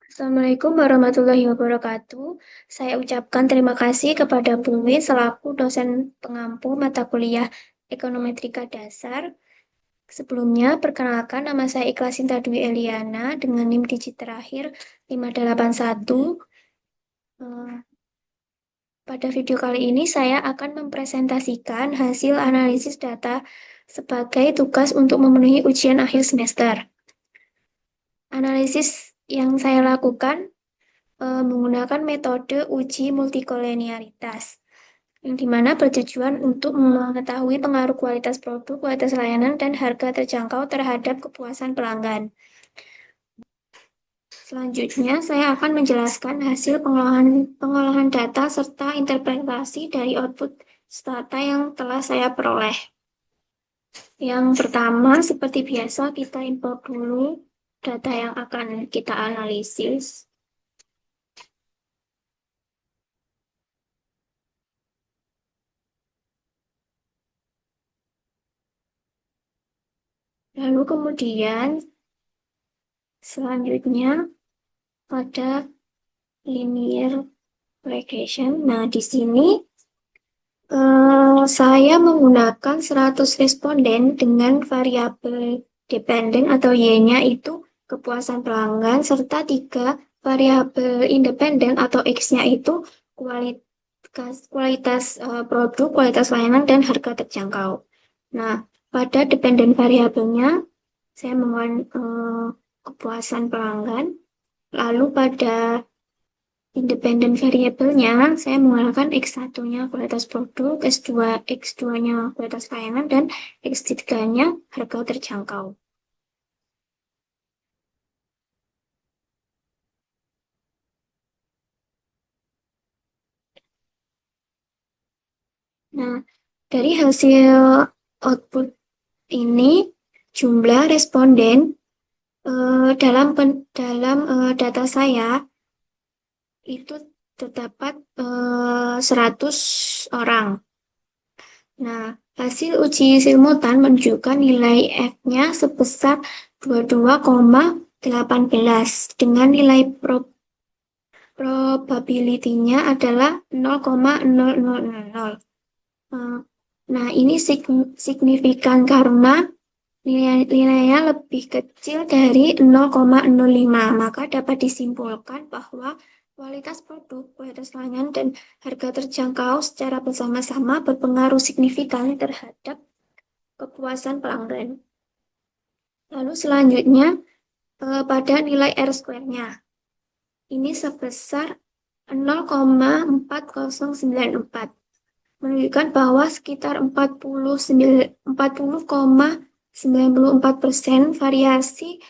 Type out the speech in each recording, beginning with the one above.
Assalamualaikum warahmatullahi wabarakatuh. Saya ucapkan terima kasih kepada Bu Win selaku dosen pengampu mata kuliah Ekonometrika Dasar. Sebelumnya, perkenalkan nama saya Ikhlasinta Dwi Eliana dengan NIM digit terakhir 581. Eh, Pada video kali ini saya akan mempresentasikan hasil analisis data sebagai tugas untuk memenuhi ujian akhir semester. Analisis yang saya lakukan menggunakan metode uji multikolenialitas, yang dimana bertujuan untuk mengetahui pengaruh kualitas produk, kualitas layanan, dan harga terjangkau terhadap kepuasan pelanggan. Selanjutnya, saya akan menjelaskan hasil pengolahan data serta interpretasi dari output data yang telah saya peroleh. Yang pertama, seperti biasa, kita import dulu data yang akan kita analisis. Lalu kemudian, selanjutnya, pada linear regression. Nah, di sini saya menggunakan 100 responden dengan variabel dependen atau Y-nya itu kepuasan pelanggan, serta 3 variabel independen atau X-nya itu kualitas produk, kualitas layanan, dan harga terjangkau. Nah, pada dependen variabelnya, saya menggunakan kepuasan pelanggan. Lalu pada independen variabelnya, saya menggunakan X1-nya kualitas produk, X2-nya kualitas layanan, dan X3-nya harga terjangkau. Nah, dari hasil output ini, jumlah responden dalam data saya itu terdapat 100 orang. Nah, hasil uji simultan menunjukkan nilai F-nya sebesar 22,18 dengan nilai probability-nya adalah 0,0000. Nah, ini signifikan karena nilainya lebih kecil dari 0,05, maka dapat disimpulkan bahwa kualitas produk, kualitas layanan, dan harga terjangkau secara bersama-sama berpengaruh signifikan terhadap kepuasan pelanggan. Lalu selanjutnya pada nilai R-square-nya. Ini sebesar 0,4094, menunjukkan bahwa sekitar 40,94% variasi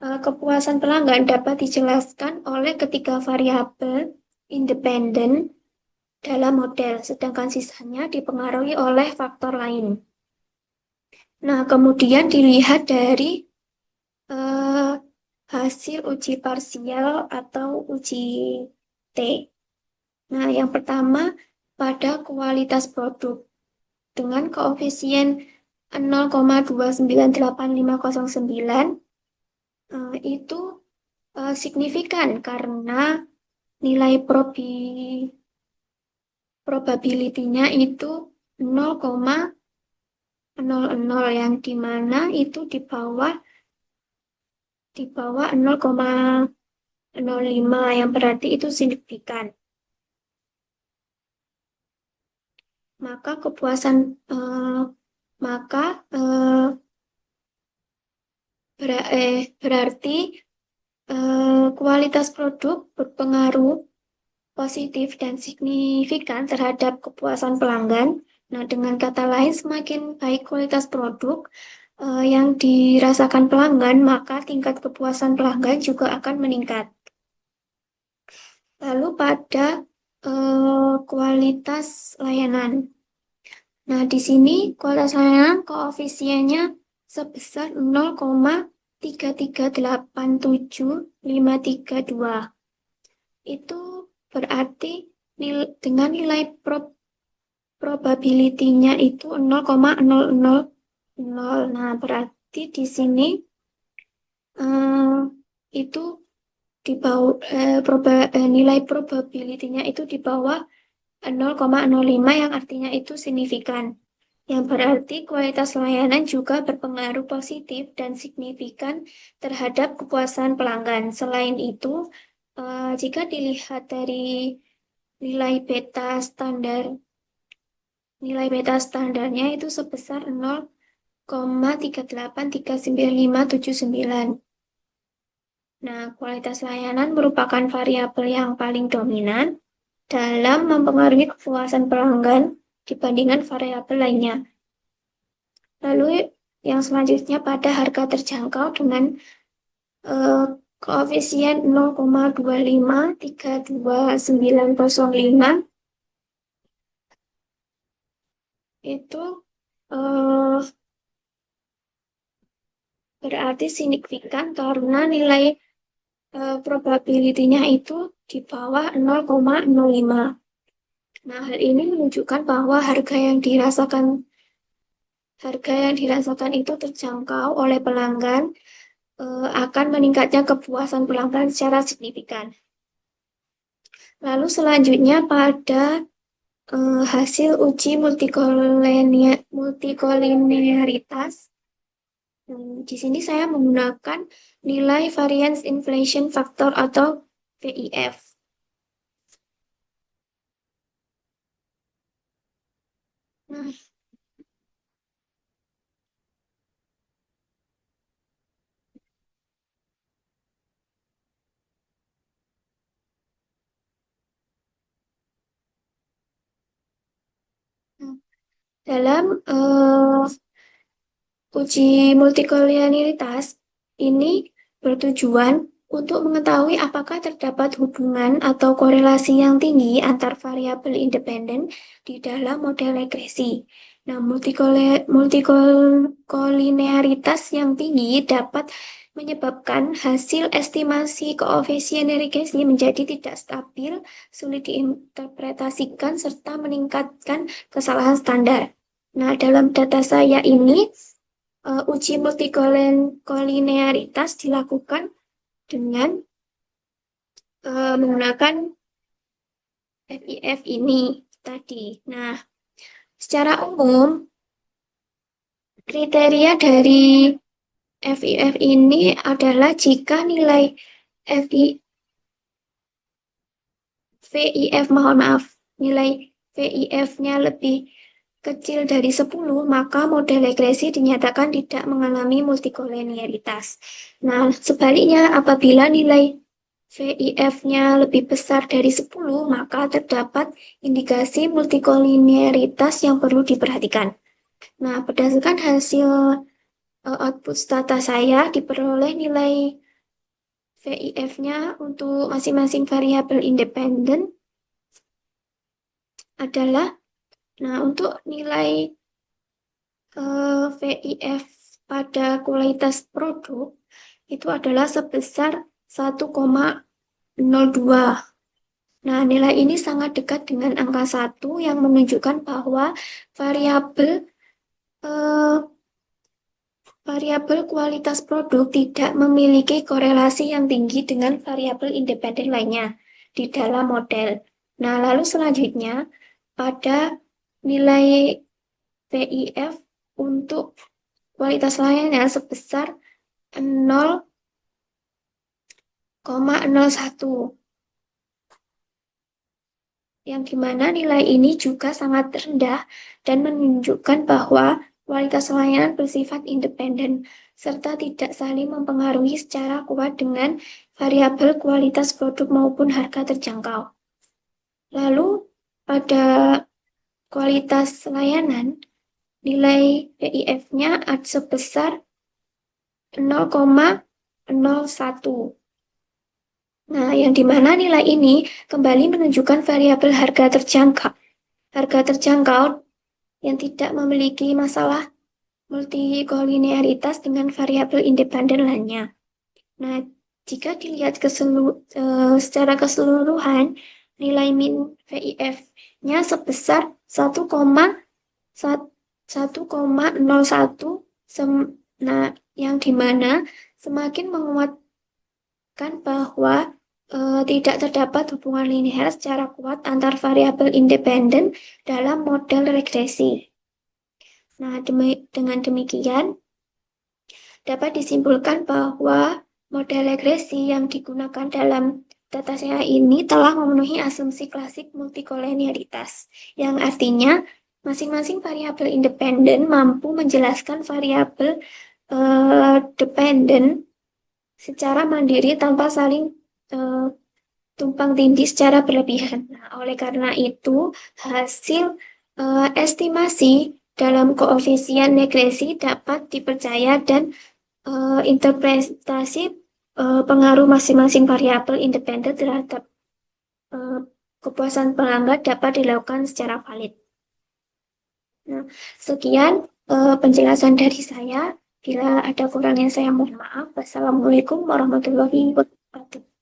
kepuasan pelanggan dapat dijelaskan oleh ketiga variabel independen dalam model, sedangkan sisanya dipengaruhi oleh faktor lain. Nah, kemudian dilihat dari eh, hasil uji parsial atau uji T. Nah, yang pertama pada kualitas produk dengan koefisien 0,298509 itu signifikan karena nilai probability-nya itu 0,00 yang dimana itu di bawah 0,05 yang berarti itu signifikan. Maka kepuasan maka berarti kualitas produk berpengaruh positif dan signifikan terhadap kepuasan pelanggan. Nah, dengan kata lain, semakin baik kualitas produk yang dirasakan pelanggan, maka tingkat kepuasan pelanggan juga akan meningkat. Lalu pada kualitas layanan. Nah, di sini kualitas layanan koefisiennya sebesar 0,3387532. Itu berarti dengan nilai probability-nya itu 0,000. Nah, berarti di sini itu nilai probability-nya itu di bawah 0,05 yang artinya itu signifikan. Yang berarti kualitas layanan juga berpengaruh positif dan signifikan terhadap kepuasan pelanggan. Selain itu, jika dilihat dari nilai beta standar, nilai beta standarnya itu sebesar 0,3839579. Nah, kualitas layanan merupakan variabel yang paling dominan dalam mempengaruhi kepuasan pelanggan dibandingkan variabel lainnya. Lalu yang selanjutnya pada harga terjangkau dengan koefisien 0,2532905 itu eh, berarti signifikan karena nilai probability-nya itu di bawah 0,05. Nah, hal ini menunjukkan bahwa harga yang dirasakan itu terjangkau oleh pelanggan akan meningkatnya kepuasan pelanggan secara signifikan. Lalu selanjutnya pada hasil uji multikolinearitas. Di sini saya menggunakan nilai variance inflation factor atau VIF. Nah, dalam uji multikolinearitas ini bertujuan untuk mengetahui apakah terdapat hubungan atau korelasi yang tinggi antar variabel independen di dalam model regresi. Nah, multikolinearitas yang tinggi dapat menyebabkan hasil estimasi koefisien regresi menjadi tidak stabil, sulit diinterpretasikan, serta meningkatkan kesalahan standar. Nah, dalam data saya ini, uji multikolinearitas dilakukan dengan menggunakan FIF ini tadi. Nah, secara umum, kriteria dari FIF ini adalah jika nilai VIF, mohon maaf, nilai VIF-nya lebih kecil dari 10, maka model regresi dinyatakan tidak mengalami multikolinearitas. Nah, sebaliknya apabila nilai VIF-nya lebih besar dari 10, maka terdapat indikasi multikolinearitas yang perlu diperhatikan. Nah, berdasarkan hasil output data saya, diperoleh nilai VIF-nya untuk masing-masing variabel independen adalah, nah untuk nilai VIF pada kualitas produk itu adalah sebesar 1,02. Nah, nilai ini sangat dekat dengan angka 1 yang menunjukkan bahwa variabel eh, variabel kualitas produk tidak memiliki korelasi yang tinggi dengan variabel independen lainnya di dalam model. Nah, lalu selanjutnya pada nilai VIF untuk kualitas lainnya sebesar 0,01, yang dimana nilai ini juga sangat rendah dan menunjukkan bahwa kualitas layanan bersifat independen serta tidak saling mempengaruhi secara kuat dengan variabel kualitas produk maupun harga terjangkau. Lalu pada kualitas layanan, nilai VIF-nya sebesar 0,01. Nah, yang dimana nilai ini kembali menunjukkan variabel harga terjangkau. Harga terjangkau yang tidak memiliki masalah multikolinearitas dengan variabel independen lainnya. Nah, jika dilihat secara keseluruhan, nilai min VIF-nya sebesar 1,01. Nah, yang dimana semakin menguatkan bahwa tidak terdapat hubungan linear secara kuat antar variabel independen dalam model regresi. Nah, dengan demikian, dapat disimpulkan bahwa model regresi yang digunakan dalam dataset ini telah memenuhi asumsi klasik multikolenialitas, yang artinya masing-masing variabel independen mampu menjelaskan variabel dependen secara mandiri tanpa saling tumpang tindih secara berlebihan. Nah, oleh karena itu, hasil estimasi dalam koefisien regresi dapat dipercaya dan interpretasi pengaruh masing-masing variabel independen terhadap kepuasan pelanggan dapat dilakukan secara valid. Nah, sekian penjelasan dari saya. Bila ada kurangnya saya mohon maaf. Wassalamualaikum warahmatullahi wabarakatuh.